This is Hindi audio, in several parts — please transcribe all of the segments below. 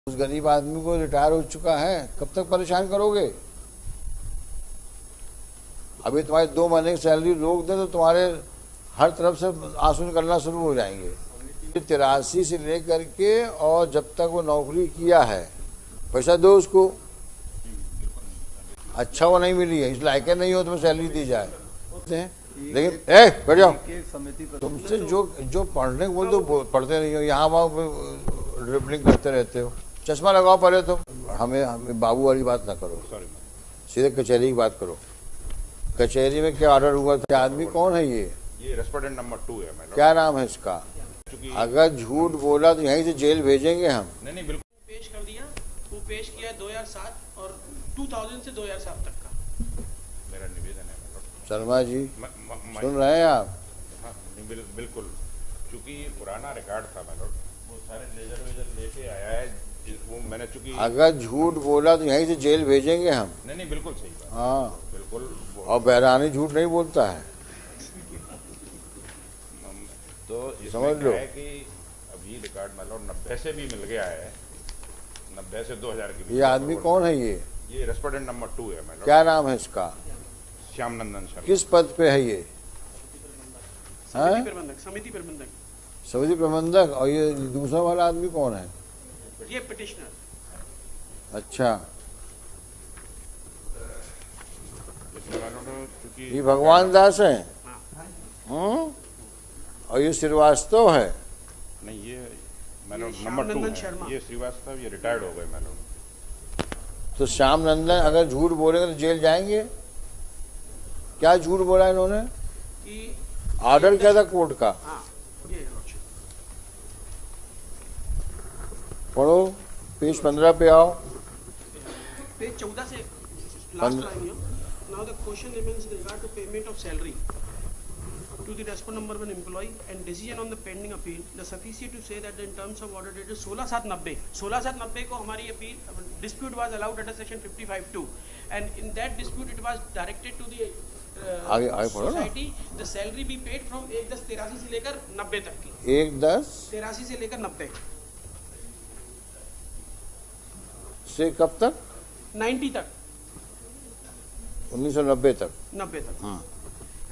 उस गरीब आदमी को रिटायर हो चुका है, कब तक परेशान करोगे? अभी तुम्हारी 2 महीने की सैलरी रोक दे तो तुम्हारे हर तरफ से आंसू निकलना शुरू हो जाएंगे। 83 से लेकर के और जब तक वो नौकरी किया है पैसा दो उसको। अच्छा वो नहीं मिली है, इस लायक नहीं हो तुम्हें सैलरी दी जाए। लेकिन बैठ जाओ, तुमसे जो पढ़ने को बोल दो पढ़ते नहीं हो, यहाँ वहाँ ड्रिबलिंग करते रहते हो। चश्मा लगाओ पहले तो। हमें बाबू वाली बात ना करो, सीधे कचहरी की बात करो। कचहरी में क्या ऑर्डर हुआ था? आदमी कौन है ये रेस्पोंडेंट नंबर 2 है। क्या नाम है इसका? अगर झूठ बोला तो यहीं से जेल भेजेंगे हम। नहीं बिल्कुल पेश कर दिया। वो पेश किया 2007 और 2000 से 2007 तक का मेरा निवेदन है। शर्मा जी सुन रहे हैं आप? हाँ बिल्कुल, चूंकि पुराना रिकॉर्ड था मैडम, वो सारे लेजर लेके आया है वो मैंने। चूंकि अगर झूठ बोला तो यहीं से जेल भेजेंगे हम। नहीं बिल्कुल सही बात। हाँ बिल्कुल। और बहरानी झूठ नहीं बोलता है, तो समझ लो है कि अभी रिकॉर्ड मैडम 90 से भी मिल गया है, 90 से 2000 के बीच। ये आदमी कौन है? ये रेस्पोंडेंट नंबर 2 है मैडम। क्या नाम है इसका? श्याम नंदन शर्मा। किस पद पे है ये? समिति प्रबंधक। समिति प्रबंधक। और ये दूसरा वाला आदमी कौन है? ये पिटिशनर। अच्छा, चूंकि ये भगवान दास है। और ये श्रीवास्तव है। नहीं, ये मैडम नंबर 2 है। ये श्रीवास्तव ये रिटायर्ड हो गए मैडम। तो श्याम नंदन अगर झूठ बोलेंगे तो जेल जाएंगे। क्या झूठ बोला इन्होंने? कि ऑर्डर क्या था कोर्ट का? पढ़ो, पेज 15 पे आओ। पेज 14 से लास्ट लाइन है। Now the question remains in regard to payment of salary to the respondent number 1 employee and decision on the pending appeal. The sufficient to say that in terms of order dated 16/7/90 को हमारी appeal dispute was allowed under section 55(2) and in that dispute it was directed to the आगे पढ़ो ना। society the salary be paid from 1/10/83 से लेकर 90 तक की। 1/10/83 से लेकर 90 से कब तक? 90 तक। 1990 तक। 90 तक। हाँ।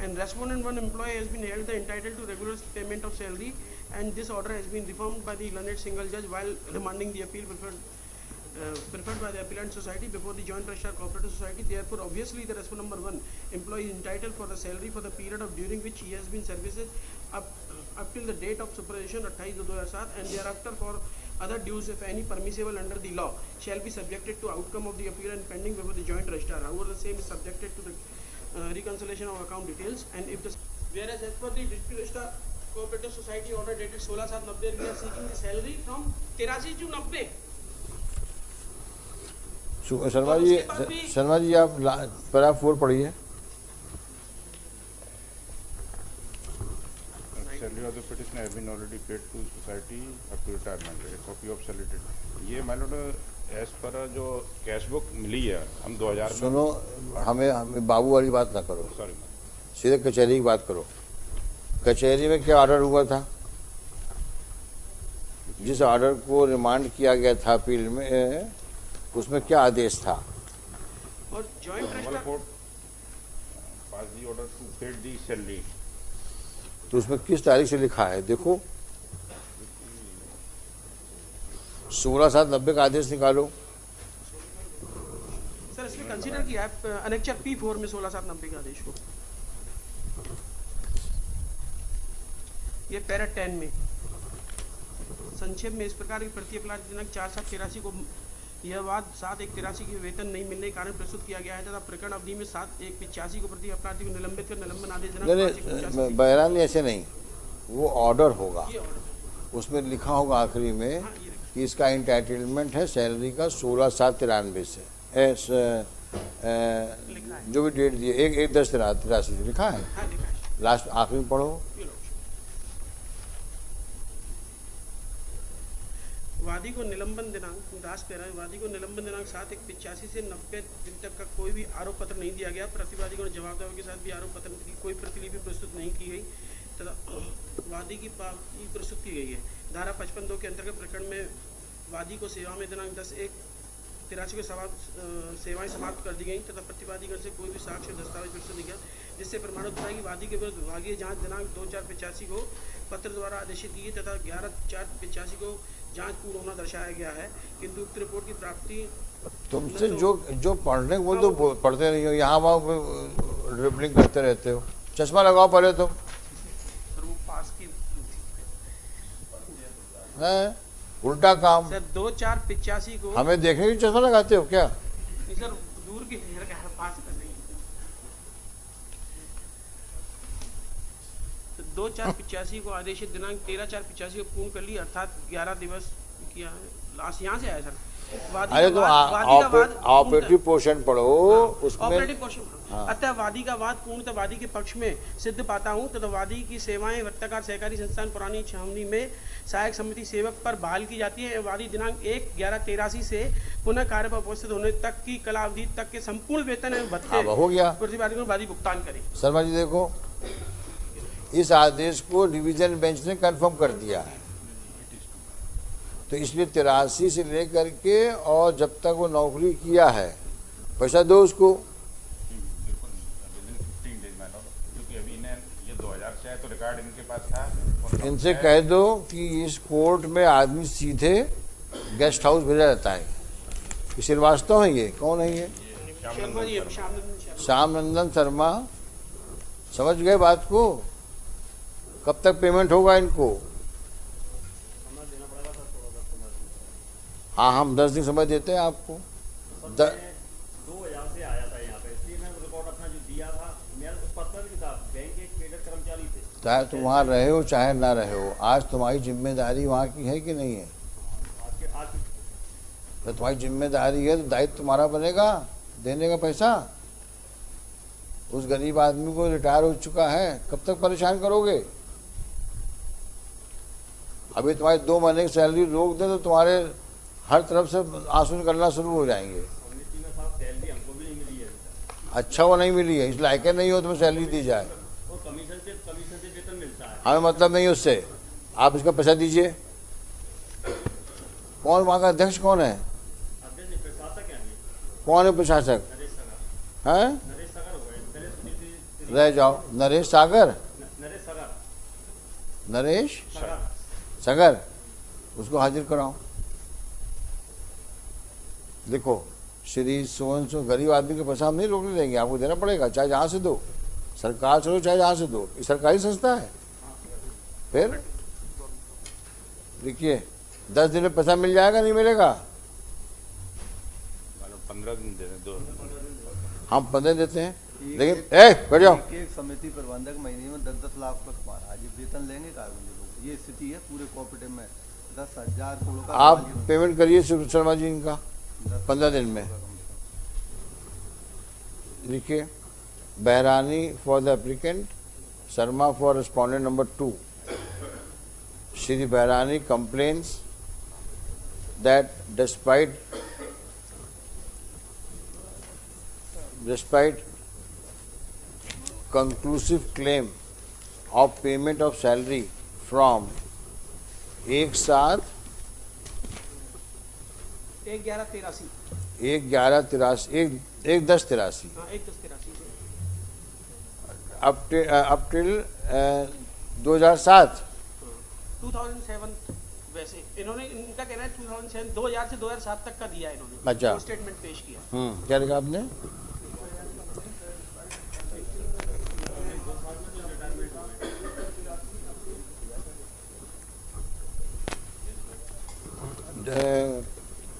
And respondent 1 employee has been held entitled to regular payment of salary and this order has been reformed by the learned single judge while remanding the appeal preferred by the appellant society before the joint registrar cooperative society. Therefore obviously the respondent number 1 employee is entitled for the salary for the period of during which he has been services up till the date of superannuation 28/2007 and thereafter for other dues if any permissible under the law shall be subjected to outcome of the appeal and pending before the joint registrar. However the same is subjected to the reconciliation of account details and if the whereas as per the district registrar cooperative society order dated 16/7/90 we are seeking the salary from 83 to 90। Sharma ji आप पैराग्राफ 4 पढ़िए। Salary of the petitioner has been already paid to society up to retirement. A copy of salary. ये मैडम एज पर जो कैश बुक मिली है हम 2000 में। सुनो, हमें बाबू वाली बात ना करो, सॉरी, सीधे कचहरी की बात करो। कचहरी में क्या ऑर्डर हुआ था? जिस ऑर्डर को रिमांड किया गया था अपील में, उसमें क्या आदेश था? और joint registrar court pass the order to paid the salary. तो उसमें किस तारीख से लिखा है? देखो 16/7/90 का आदेश निकालो। सर इसमें कंसीडर किया है अनेक्चर P4 में 16/7/90 के आदेश को। ये पैरा 10 में संक्षेप में इस प्रकार की प्रति अपराध दिनांक 4/7/83 को यह वाद 7/1/83 की वेतन नहीं मिलने के कारण प्रस्तुत किया गया है तथा प्रकरण अवधि में 7/1/85 को प्रति अपराधी को निलंबित कर निलंबन आदेश दिनांक बहरानी ऐसे नहीं, वो ऑर्डर होगा, उसमें लिखा होगा आखिरी में कि इसका इंटाइटलमेंट है सैलरी का 16/7/93 से जो भी डेट दिए 1/10/83 से लिखा है। लास्ट आखिरी में पढ़ो। वादी को निलंबन दिनांक दास कह रहा है, वादी को निलंबन दिनांक 7/1/85 से 90 दिन तक का कोई भी आरोप पत्र नहीं दिया गया। प्रतिवादी को जवाब दावे के साथ भी आरोप पत्र की कोई प्रतिलिपि प्रस्तुत नहीं की गई तथा वादी की प्रस्तुत की गई है। धारा 55(2) के अंतर्गत प्रकरण में वादी को सेवा में दिनांक 10/1/83 को सेवाएं समाप्त कर दी गई तथा प्रतिवादीगण से कोई भी साक्ष्य और दस्तावेज प्रस्तुत नहीं किया जिससे प्रमाणित होता है कि वादी के विरुद्ध विभागीय जांच दिनांक 2/4/85 को पत्र द्वारा आदेशित की तथा 11/4/85 को जांच पूर्ण होना दर्शाया गया है, किंतु उक्त रिपोर्ट की प्राप्ति तुमसे जो पढ़ने को तो पढ़ते नहीं हो, यहाँ वहाँ ड्रिबलिंग करते रहते हो। चश्मा लगाओ पहले तुम। सर वो पास की है उल्टा काम। सर 2/4/85 को हमें देखने की चश्मा लगाते हो क्या? नहीं सर, दूर की पास कर नहीं। 2/4/85 को आदेशित दिनांक 13/4/85 को पूर्ण कर ली, अर्थात 11 दिवस किया है। लास्ट यहाँ से आया सर। अरे तुम ऑपरेटिव पोर्शन पढ़ो उसमें। Operative portion. अतः वादी का वाद पूर्णतः वादी के पक्ष में सिद्ध पाता हूँ तथा वादी की सेवाएं वर्ताकार सहकारी संस्थान पुरानी छावनी में सहायक समिति सेवक पर बहाल की जाती है। वादी दिनांक 1/11/83 से पुनः कार्य पर उपस्थित होने तक की कला अवधि तक के संपूर्ण वेतन एवं भत्ते हो गया प्रतिवादी को वादी भुगतान करे। शर्मा जी देखो, इस आदेश को डिवीजन बेंच ने कंफर्म कर दिया है, तो इसलिए 83 से लेकर के और जब तक वो नौकरी किया है पैसा दो उसको। क्योंकि अभी ये 2000 से है तो रिकॉर्ड इनके पास था। इनसे कह दो कि इस कोर्ट में आदमी सीधे गेस्ट हाउस भेजा जाता है। श्रीवास्तव है ये, कौन है ये? श्याम नंदन शर्मा। समझ गए बात को? कब तक पेमेंट होगा इनको? हाँ, हम 10 दिन समय देते हैं आपको। 2000 से आया था यहाँ पे, इसलिए मैं रिकॉर्ड अपना जो दिया था, मेरा उस पत्र भी था। बैंक के कैडर कर्मचारी थे। चाहे तुम वहाँ रहे हो चाहे ना रहे हो, आज तुम्हारी जिम्मेदारी वहाँ की है कि नहीं है? तो तुम्हारी जिम्मेदारी है तो दायित्व तुम्हारा बनेगा देने का पैसा। उस गरीब आदमी को रिटायर हो चुका है, कब तक परेशान करोगे? अभी तुम्हारी 2 महीने की सैलरी रोक दे तो तुम्हारे हर तरफ से आंसू निकलना शुरू हो जाएंगे। सैलरी हमको भी नहीं मिली है। अच्छा वो नहीं मिली है, इस लायक नहीं हो तुम्हें सैलरी दी जाए। वो कमीशन से वेतन मिलता है। हमें मतलब नहीं उससे, आप इसका पैसा दीजिए। कौन वहाँ का अध्यक्ष कौन है? अध्यक्ष प्रशासक है। कौन है प्रशासक? नरेश सागर। हैं? नरेश सागर हो गए। रह जाओ। नरेश सागर? नरेश सागर। नरेश सागर। सागर, उसको हाजिर कराओ। देखो श्री सोन सो गरीब आदमी के पैसा हम नहीं रोकने देंगे, आपको देना पड़ेगा, चाहे जहाँ से दो। सरकार चलो चाहे जहाँ से दो, ये सरकारी संस्था है। फिर देखिए 10 दिन में पैसा मिल जाएगा नहीं मिलेगा? 15 दिन दे दो। हम 15 देते हैं, लेकिन बैठ जाओ। एक समिति प्रबंधक महीने में 10-10 लाख रुपए कमा रहा है, ये वेतन लेंगे का लोग? ये स्थिति है पूरे कोऑपरेटिव में। 10,000 करोड़ का आप पेमेंट करिए शर्मा जी इनका 15 दिन में। लिखिए, Bahrani for the applicant, Sharma for respondent number 2। Shri Bahrani complains that despite conclusive claim of payment of salary from 1/7 1/11/83 1/10/83 up till 2007 2007। वैसे इन्होंने, इनका कहना है 2007 2000 से 2007 तक का दिया है इन्होंने। अच्छा। स्टेटमेंट पेश किया। क्या लिखा आपने?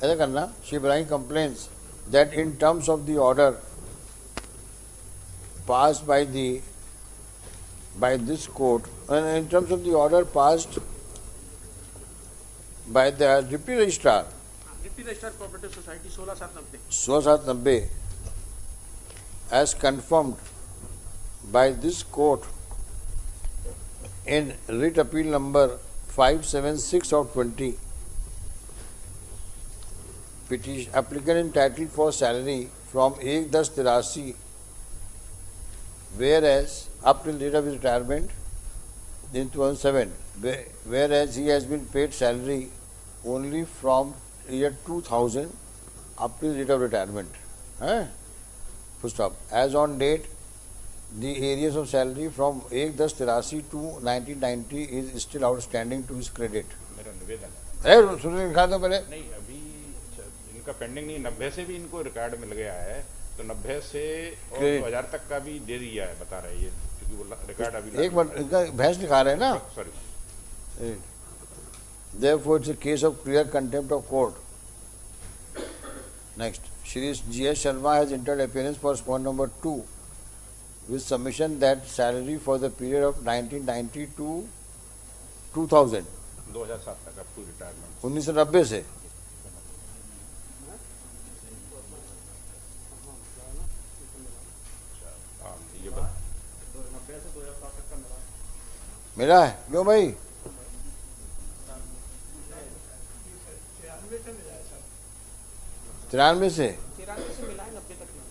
ऐसा करना, she bring complains that in terms of the order passed by this court, and in terms of the order passed by the Deputy Registrar deputy registrar cooperative society 16/7/90 16/7/90 as confirmed by this court in writ appeal number 576/20, petition applicant entitled for salary from 1/10/83, whereas up till date of his retirement in 2007, whereas he has been paid salary only from year 2000 up to the date of retirement. Full stop. As on date, the areas of salary from 1/10/83 to 1990 is still outstanding to his credit. मेरा निवेदन है। अरे सुनिए, लिखा दो पहले। नहीं अभी इनका पेंडिंग नहीं, 90 से भी इनको रिकॉर्ड मिल गया है, तो 90 से और Credit. 2000 तक का भी दे दिया है, बता रहे हैं ये, क्योंकि वो रिकॉर्ड अभी एक बार इनका भैंस लिखा रहे हैं ना। Sorry. Therefore, it's a case of clear contempt of court. Next, Shri G.S. Sharma has entered appearance for point number 2 with submission that salary for the period of 1990 to 2000, 2007 तक अप टू रिटायरमेंट। 1990 से हाँ ये बता। 90 से 2007 तक का मिला। मिला है क्यों भाई? तिरानवे से 93 से मिला है 90 तक मिला।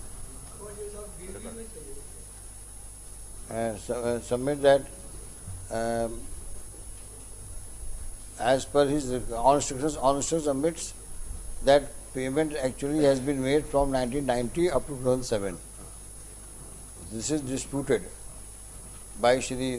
submit that as per his on instructions submits that payment actually has been made from 1990 up to 2007. This is disputed by Shri